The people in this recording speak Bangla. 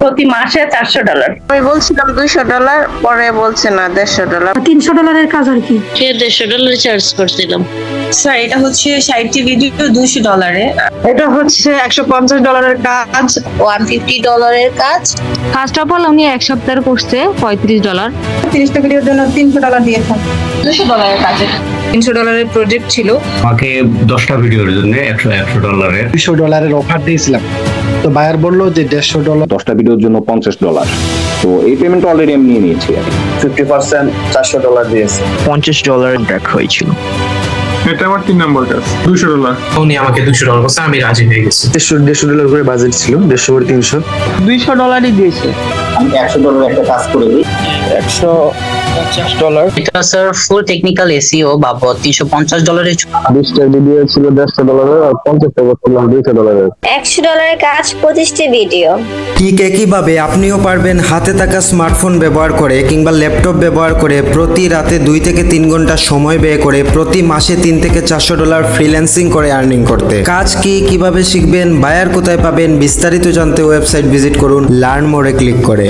প্রতি মাসে $400। আমি বলছিলাম $200, পরে বলছে না $150। $300 কাজ আর কি। সে $150 চার্জ করছিলাম। স্যার এটা হচ্ছে 60টি ভিডিও $200। এটা হচ্ছে $150 কাজ, $150 কাজ। ফার্স্ট অফ অল উনি এক সপ্তাহের করছে $35। 30টা ভিডিওর জন্য $300 দিয়েছেন। $200 কাজে $300 প্রজেক্ট ছিল। আমাকে 10টা ভিডিওর জন্য $100 $200 অফার দিয়েছিলাম, তো বায়ার বললো যে $150। 10টা ভিডিওর জন্য $50। তো এই পেমেন্ট অলরেডি আমি নিয়ে নিয়েছি। 50% $400 দিয়েছে। $50 কন্ট্রাক্ট হয়েছিল। এটা আমার 3 নম্বর কাজ, $200। উনি আমাকে $200 বলছে, আমি রাজি হয়ে গেছি। $150 করে বাজেট ছিল, 150 করে 300। $200 দিয়েছে। আমি $100 একটা কাজ করে দিই। $150। এটা স্যার ফুল টেকনিক্যাল এসইও বাবদ $350 20টা ভিডিও ছিল $150 আর 50টা করছিলাম $200। $100 কাজ, 25টি ভিডিও। ঠিক একইভাবে আপনিও পারবেন হাতে থাকা স্মার্টফোন ব্যবহার করে কিংবা ল্যাপটপ ব্যবহার করে প্রতি রাতে 2 থেকে 3 ঘন্টা সময় ব্যয় করে প্রতি মাসে $300 থেকে $400 ফ্রিল্যান্সিং করে আর্নিং করতে। কাজ কি, কিভাবে শিখবেন, বায়ার কোথায় পাবেন, বিস্তারিত জানতে ওয়েবসাইট ভিজিট করুন লার্ন মোরে ক্লিক করে।